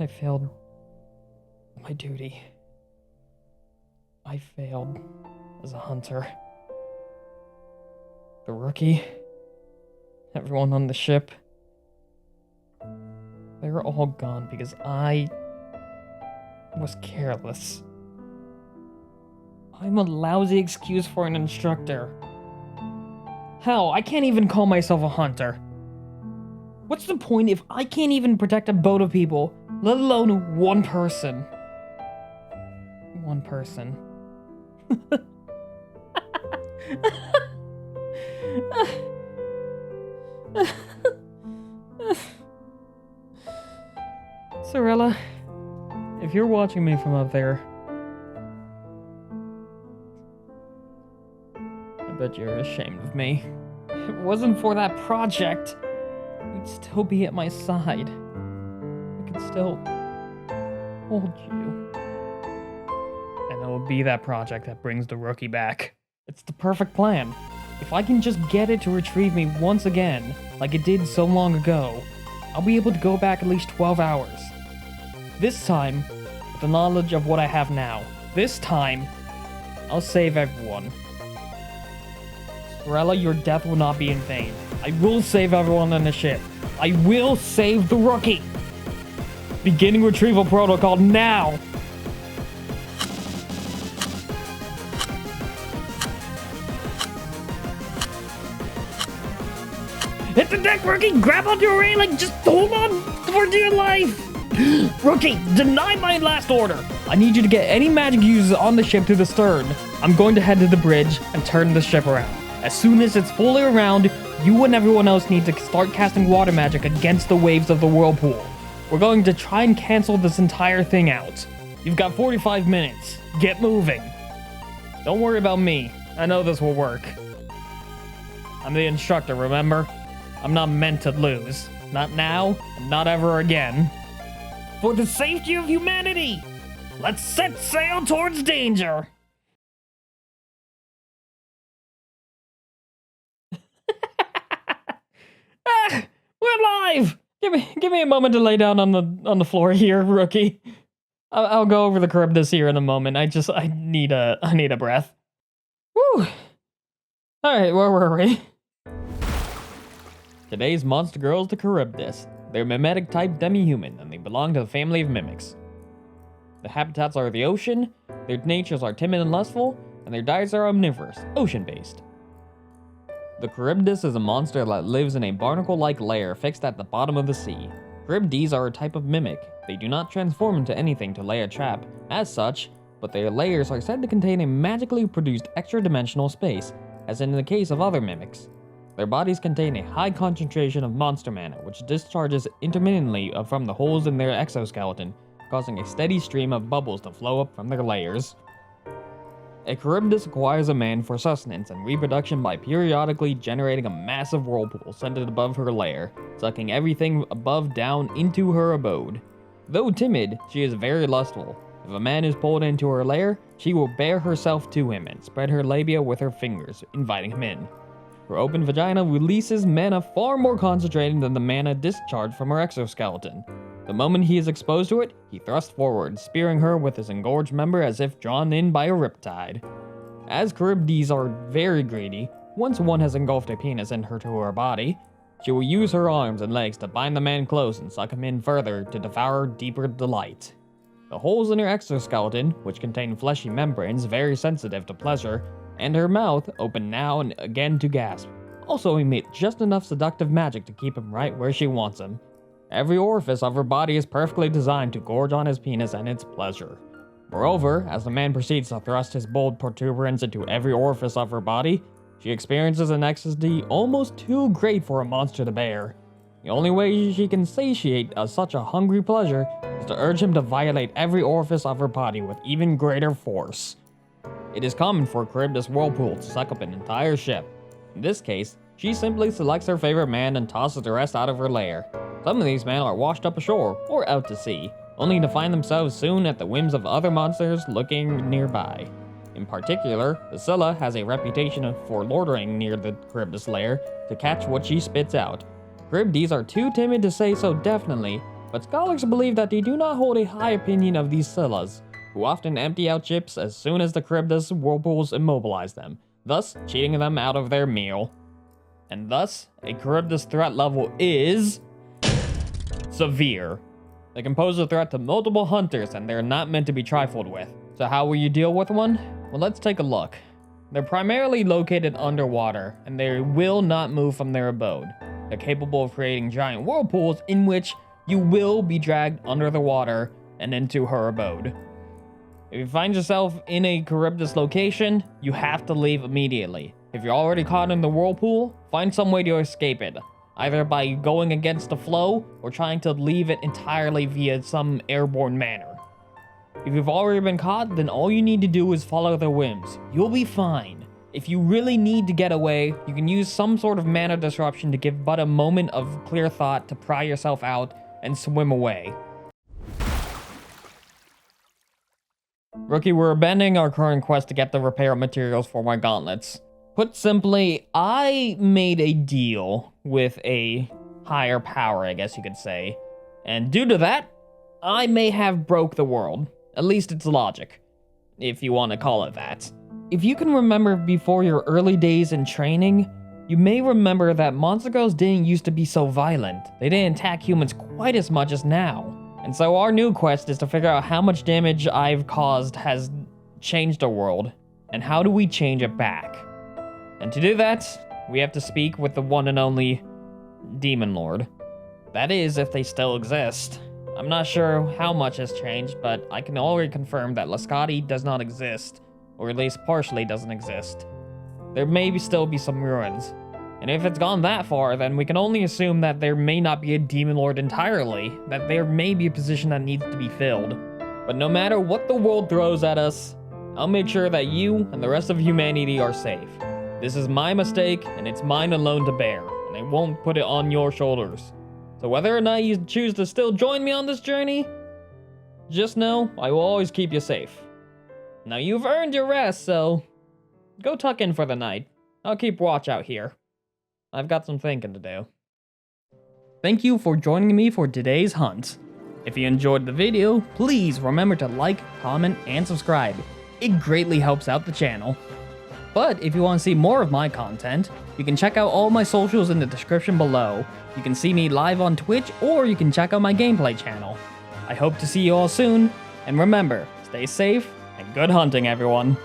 I failed my duty. I failed as a hunter. The rookie, everyone on the ship, they were all gone because I was careless. I'm a lousy excuse for an instructor. Hell, I can't even call myself a hunter. What's the point if I can't even protect a boat of people, let alone one person? One person. Sorella, if you're watching me from up there, I bet you're ashamed of me. If it wasn't for that project, you'd still be at my side. I could still hold you. And it'll be that project that brings the rookie back. It's the perfect plan. If I can just get it to retrieve me once again, like it did so long ago, I'll be able to go back at least 12 hours. This time, with the knowledge of what I have now, this time, I'll save everyone. Sorella, your death will not be in vain. I will save everyone on the ship. I will save the rookie. Beginning retrieval protocol now. Hit the deck, rookie! Grab onto your railing! Just hold on for dear life! Rookie, deny my last order! I need you to get any magic users on the ship to the stern. I'm going to head to the bridge and turn the ship around. As soon as it's fully around, you and everyone else need to start casting water magic against the waves of the whirlpool. We're going to try and cancel this entire thing out. You've got 45 minutes. Get moving. Don't worry about me. I know this will work. I'm the instructor, remember? I'm not meant to lose. Not now, and not ever again. For the safety of humanity, let's set sail towards danger. We're live! Give me a moment to lay down on the floor here, rookie. I'll go over the Charybdis here in a moment. I need a breath. Woo! Alright, where were we? Today's monster girl is the Charybdis. They're mimetic type demi-human, and they belong to the family of mimics. The habitats are the ocean, their natures are timid and lustful, and their diets are omnivorous, ocean-based. The Charybdis is a monster that lives in a barnacle-like lair fixed at the bottom of the sea. Charybdis are a type of mimic. They do not transform into anything to lay a trap, as such, but their layers are said to contain a magically produced extra-dimensional space, as in the case of other mimics. Their bodies contain a high concentration of monster mana, which discharges intermittently from the holes in their exoskeleton, causing a steady stream of bubbles to flow up from their layers. A Charybdis acquires a man for sustenance and reproduction by periodically generating a massive whirlpool centered above her lair, sucking everything above down into her abode. Though timid, she is very lustful. If a man is pulled into her lair, she will bear herself to him and spread her labia with her fingers, inviting him in. Her open vagina releases mana far more concentrated than the mana discharged from her exoskeleton. The moment he is exposed to it, he thrusts forward, spearing her with his engorged member as if drawn in by a riptide. As Charybdis are very greedy, once one has engulfed a penis in her to her body, she will use her arms and legs to bind the man close and suck him in further to devour deeper delight. The holes in her exoskeleton, which contain fleshy membranes very sensitive to pleasure, and her mouth, open now and again to gasp, also emit just enough seductive magic to keep him right where she wants him. Every orifice of her body is perfectly designed to gorge on his penis and its pleasure. Moreover, as the man proceeds to thrust his bold protuberance into every orifice of her body, she experiences an ecstasy almost too great for a monster to bear. The only way she can satiate such a hungry pleasure is to urge him to violate every orifice of her body with even greater force. It is common for a Charybdis whirlpool to suck up an entire ship. In this case, she simply selects her favorite man and tosses the rest out of her lair. Some of these men are washed up ashore or out to sea, only to find themselves soon at the whims of other monsters looking nearby. In particular, the Scylla has a reputation for loitering near the Charybdis lair to catch what she spits out. Charybdis are too timid to say so definitely, but scholars believe that they do not hold a high opinion of these Scyllas, who often empty out ships as soon as the Charybdis whirlpools immobilize them, thus cheating them out of their meal. And thus, a Charybdis threat level is severe. They can pose a threat to multiple hunters, and they're not meant to be trifled with. So how will you deal with one? Well, let's take a look. They're primarily located underwater, and they will not move from their abode. They're capable of creating giant whirlpools in which you will be dragged under the water and into her abode. If you find yourself in a Charybdis location, you have to leave immediately. If you're already caught in the whirlpool, find some way to escape it, either by going against the flow or trying to leave it entirely via some airborne manner. If you've already been caught, then all you need to do is follow their whims. You'll be fine. If you really need to get away, you can use some sort of mana disruption to give but a moment of clear thought to pry yourself out and swim away. Rookie, we're abandoning our current quest to get the repair materials for my gauntlets. Put simply, I made a deal with a higher power, I guess you could say. And due to that, I may have broke the world. At least its logic, if you want to call it that. If you can remember before your early days in training, you may remember that monster girls didn't used to be so violent. They didn't attack humans quite as much as now. And so our new quest is to figure out how much damage I've caused has changed the world, and how do we change it back. And to do that, we have to speak with the one and only Demon Lord. That is, if they still exist. I'm not sure how much has changed, but I can already confirm that Lascati does not exist, or at least partially doesn't exist. There may still be some ruins, and if it's gone that far, then we can only assume that there may not be a Demon Lord entirely, that there may be a position that needs to be filled. But no matter what the world throws at us, I'll make sure that you and the rest of humanity are safe. This is my mistake, and it's mine alone to bear, and I won't put it on your shoulders. So whether or not you choose to still join me on this journey, just know I will always keep you safe. Now you've earned your rest, so go tuck in for the night. I'll keep watch out here. I've got some thinking to do. Thank you for joining me for today's hunt. If you enjoyed the video, please remember to like, comment, and subscribe. It greatly helps out the channel. But if you want to see more of my content, you can check out all my socials in the description below. You can see me live on Twitch, or you can check out my gameplay channel. I hope to see you all soon, and remember, stay safe, and good hunting, everyone.